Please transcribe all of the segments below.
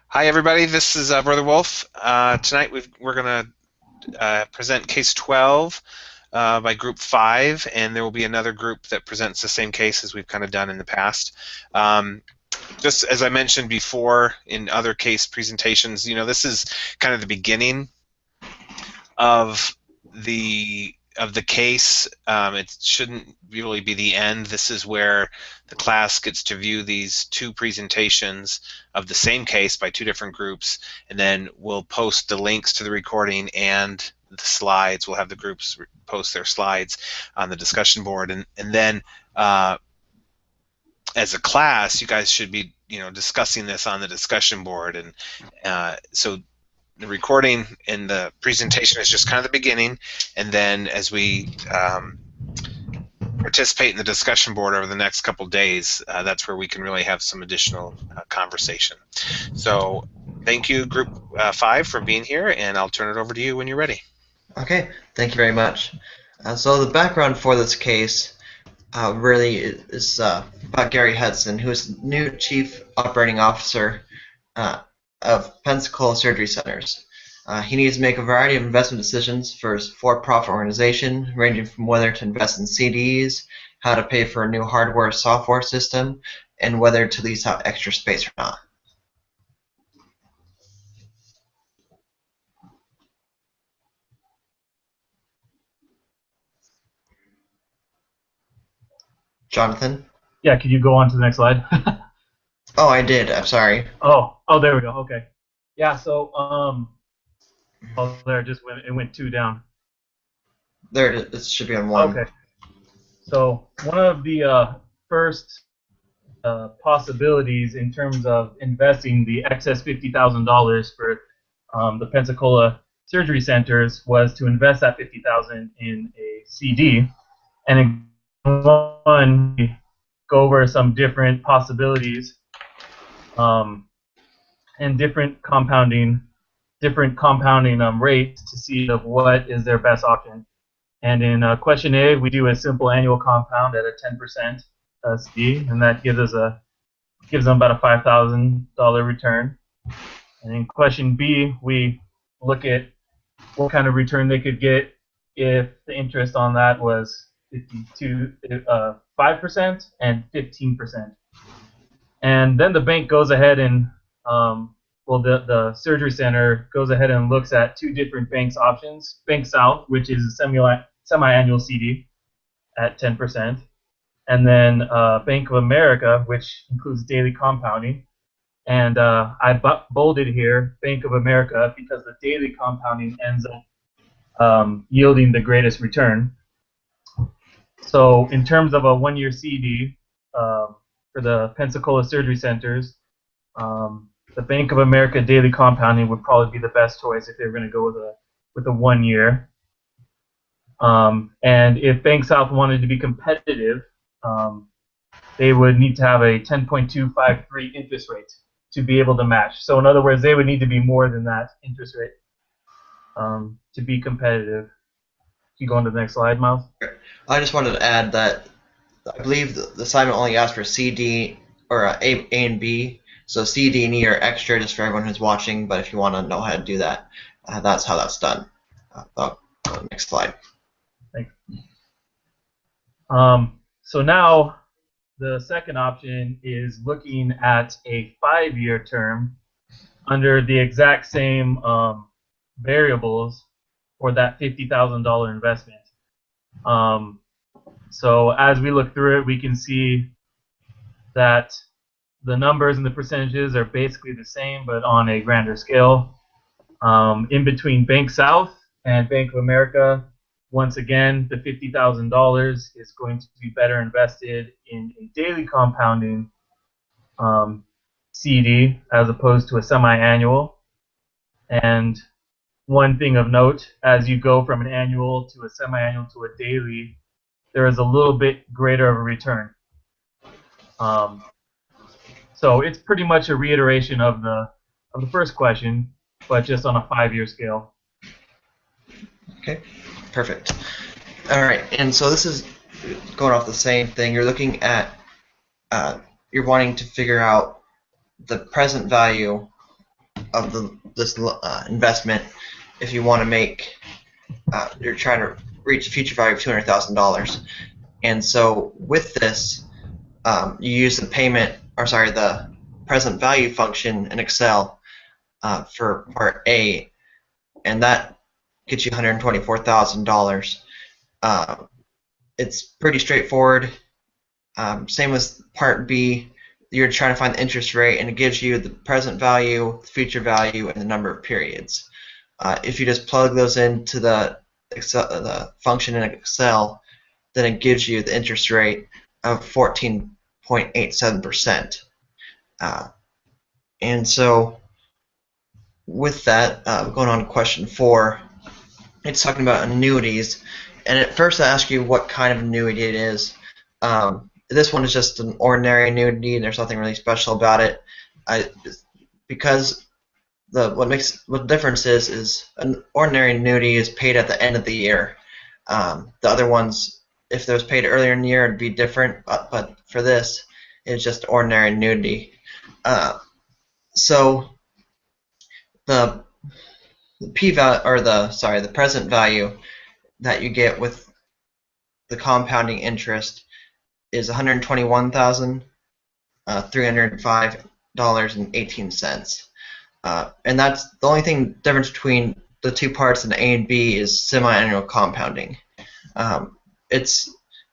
Hi, everybody. This is Brother Wolf. Tonight we're going to present case 12 by group 5, and there will be another group that presents the same case as we've kind of done in the past. Just as I mentioned before in other case presentations, this is kind of the beginning of the case. It shouldn't really be the end. This is where the class gets to view these two presentations of the same case by two different groups, and then we'll post the links to the recording and the slides. We'll have the groups post their slides on the discussion board, and then as a class, you guys should be discussing this on the discussion board, and so the recording and the presentation is just kind of the beginning, and then as we participate in the discussion board over the next couple days, that's where we can really have some additional conversation. So thank you, Group 5, for being here, and I'll turn it over to you when you're ready. Okay, thank you very much. So the background for this case really is about Gary Hudson, who is the new Chief Operating Officer of Pensacola Surgery Centers. He needs to make a variety of investment decisions for his for-profit organization, ranging from whether to invest in CDs, how to pay for a new hardware software system, and whether to lease out extra space or not. Jonathan? Yeah, could you go on to the next slide? Oh, I did. I'm sorry. Oh, there we go. Okay. Yeah, so there it went 2 down. There it is. It should be on 1. Okay. So one of the first possibilities in terms of investing the excess $50,000 for the Pensacola Surgery Centers was to invest that $50,000 in a CD, and in one go over some different possibilities and different compounding rates to see of what is their best option. And in question A, we do a simple annual compound at a 10% CD, and that gives them about a $5,000 return. And in question B, we look at what kind of return they could get if the interest on that was 5% and 15%. And then the bank goes ahead and the surgery center goes ahead and looks at 2 different banks options. Bank South, which is a semi-annual CD at 10%, and then Bank of America, which includes daily compounding. And I bolded here Bank of America because the daily compounding ends up yielding the greatest return. So in terms of a 1-year CD for the Pensacola Surgery Centers, the Bank of America daily compounding would probably be the best choice if they were going to go with a 1 year. And if Bank South wanted to be competitive, they would need to have a 10.253 interest rate to be able to match. So in other words, they would need to be more than that interest rate to be competitive. Can you go on to the next slide, Miles? I just wanted to add that I believe the assignment only asks for CD or A and B. So C, D, and E are extra just for everyone who's watching, but if you want to know how to do that, that's how that's done. Next slide. Thanks. So now the second option is looking at a 5-year term under the exact same variables for that $50,000 investment. So as we look through it, we can see that the numbers and the percentages are basically the same, but on a grander scale. In between Bank South and Bank of America, once again, the $50,000 is going to be better invested in a daily compounding CD as opposed to a semi-annual. And one thing of note, as you go from an annual to a semi-annual to a daily, there is a little bit greater of a return. So it's pretty much a reiteration of the first question, but just on a 5-year scale. Okay, perfect. All right, and so this is going off the same thing. You're looking at, you're wanting to figure out the present value of this investment if you want to make you're trying to reach a future value of $200,000. And so with this, you use the present value function in Excel for part A, and that gets you $124,000. It's pretty straightforward. Same with part B. You're trying to find the interest rate, and it gives you the present value, the future value, and the number of periods. If you just plug those into the function in Excel, then it gives you the interest rate of 14.87%. And so with that, going on to question 4, it's talking about annuities. And at first I ask you what kind of annuity it is. This one is just an ordinary annuity, and there's nothing really special about it. Because what the difference is an ordinary annuity is paid at the end of the year. The other ones, if it was paid earlier in the year, it'd be different. But for this, it's just ordinary annuity. So the the present value that you get with the compounding interest is $121,305.18. And that's the only difference between the two parts in A and B is semi-annual compounding. It's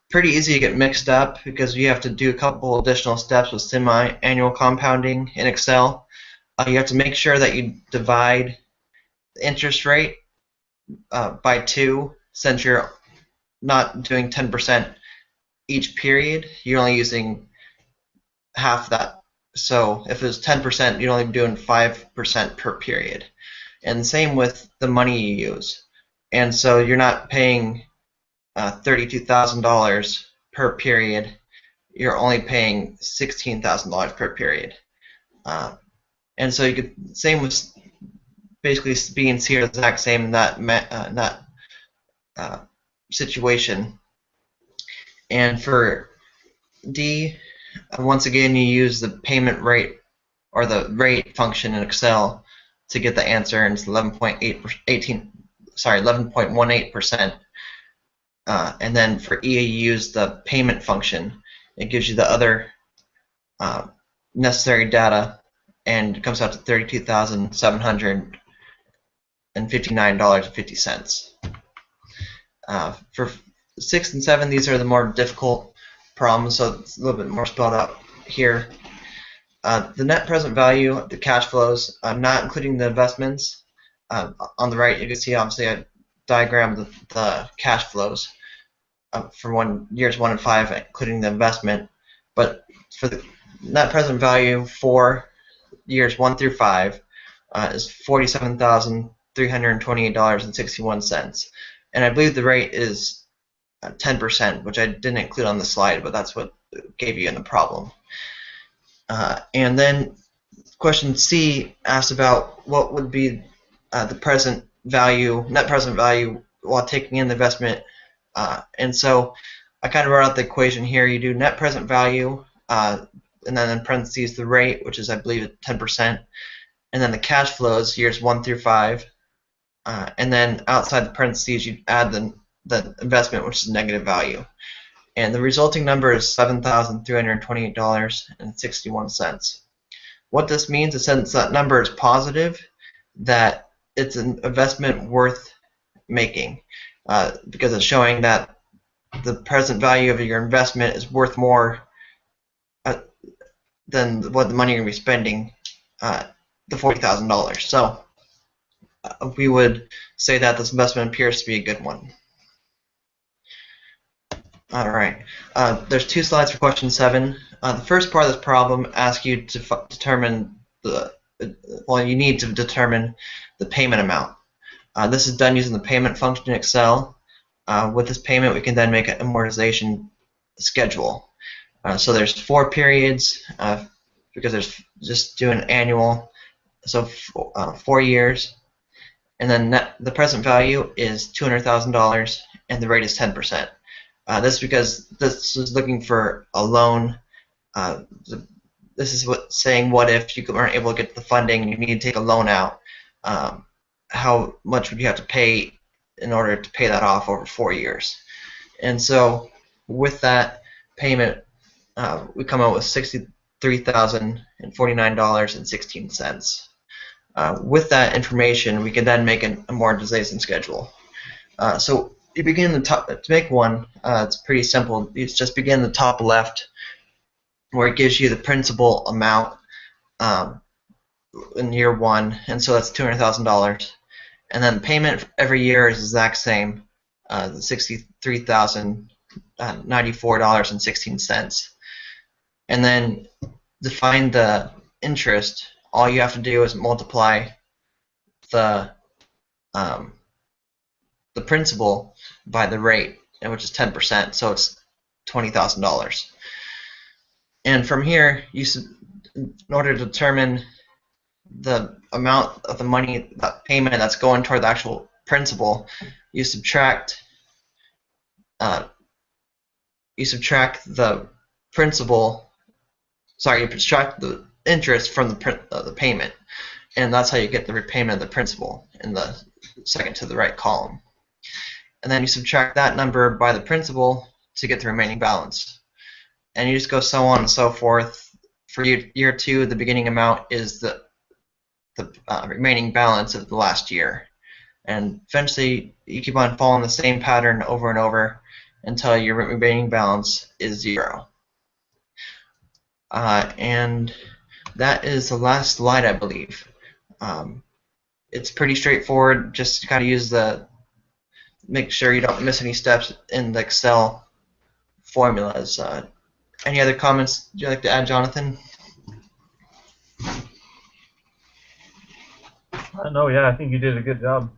pretty easy to get mixed up because you have to do a couple additional steps with semi-annual compounding in Excel. You have to make sure that you divide the interest rate by 2, since you're not doing 10% each period. You're only using half that. So if it was 10%, you'd only be doing 5% per period. And same with the money you use. And so you're not paying $32,000 per period. You're only paying $16,000 per period. And so you could, same with basically B and C are the exact same in that situation. And for D, once again, you use the payment rate or the rate function in Excel to get the answer, and it's 11.18%. And then for E, you use the payment function. It gives you the other necessary data, and it comes out to $32,759.50. For 6 and 7, these are the more difficult problems, so it's a little bit more spelled out here. The net present value, the cash flows, not including the investments. On the right, you can see obviously I diagrammed the cash flows for years 1 and 5, including the investment. But for the net present value for years 1 through 5 is $47,328.61, and I believe the rate is 10%, which I didn't include on the slide, but that's what it gave you in the problem. And then question C asks about what would be the net present value while taking in the investment. And so I kind of wrote out the equation here. You do net present value, and then in parentheses the rate, which is I believe 10%, and then the cash flows years 1 through 5, and then outside the parentheses you add the investment, which is negative value. And the resulting number is $7,328.61. What this means is, since that number is positive, that it's an investment worth making, because it's showing that the present value of your investment is worth more than what the money you're going to be spending, the $40,000. So we would say that this investment appears to be a good one. All right. There's 2 slides for question 7. The first part of this problem asks you to determine you need to determine the payment amount. This is done using the payment function in Excel. With this payment, we can then make an amortization schedule. So there's 4 periods because there's just doing annual, so 4 years. And then the present value is $200,000, and the rate is 10%. This is because this is looking for a loan. The this is what saying what if you weren't able to get the funding, you need to take a loan out. How much would you have to pay in order to pay that off over 4 years? And so with that payment, we come out with $63,049.16. With that information, we can then make an amortization schedule. So you begin the top to make one. It's pretty simple. You just begin the top left, where it gives you the principal amount in year one, and so that's $200,000. And then the payment every year is the exact same, the $63,094.16. And then to find the interest, all you have to do is multiply the principal by the rate, which is 10%, so it's $20,000. And from here, in order to determine the amount of the money, that payment that's going toward the actual principal, you subtract the principal. Sorry, you subtract the interest from the payment, and that's how you get the repayment of the principal in the second to the right column. And then you subtract that number by the principal to get the remaining balance. And you just go so on and so forth. For year two, the beginning amount is the remaining balance of the last year. And eventually, you keep on following the same pattern over and over until your remaining balance is 0. And that is the last slide, I believe. It's pretty straightforward. Just kind of make sure you don't miss any steps in the Excel formulas. Any other comments you'd like to add, Jonathan? No, yeah, I think you did a good job.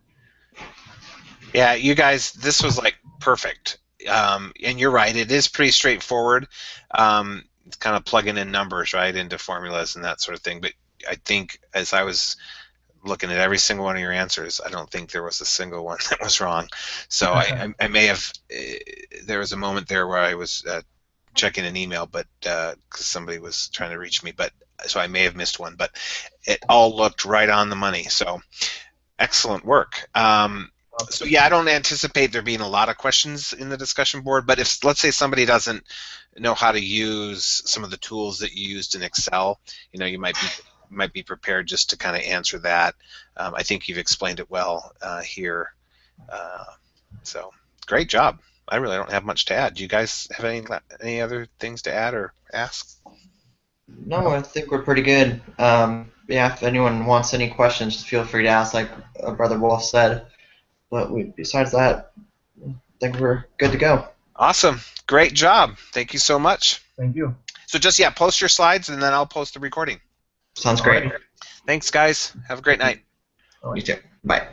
Yeah, you guys, this was like perfect. And you're right, it is pretty straightforward. It's kind of plugging in numbers, right, into formulas and that sort of thing. But I think as I was looking at every single one of your answers, I don't think there was a single one that was wrong. So I may have, there was a moment there where I was checking an email, but because somebody was trying to reach me, but so I may have missed one, but it all looked right on the money. So excellent work. So yeah, I don't anticipate there being a lot of questions in the discussion board, but if, let's say, somebody doesn't know how to use some of the tools that you used in Excel, you might be prepared just to kind of answer that. I think you've explained it well here. So great job. I really don't have much to add. Do you guys have any other things to add or ask? No, I think we're pretty good. Yeah, if anyone wants any questions, just feel free to ask, like Brother Wolf said. But besides that, I think we're good to go. Awesome. Great job. Thank you so much. Thank you. So just, yeah, post your slides, and then I'll post the recording. Sounds great. Thanks, guys. Have a great night. You too. Bye.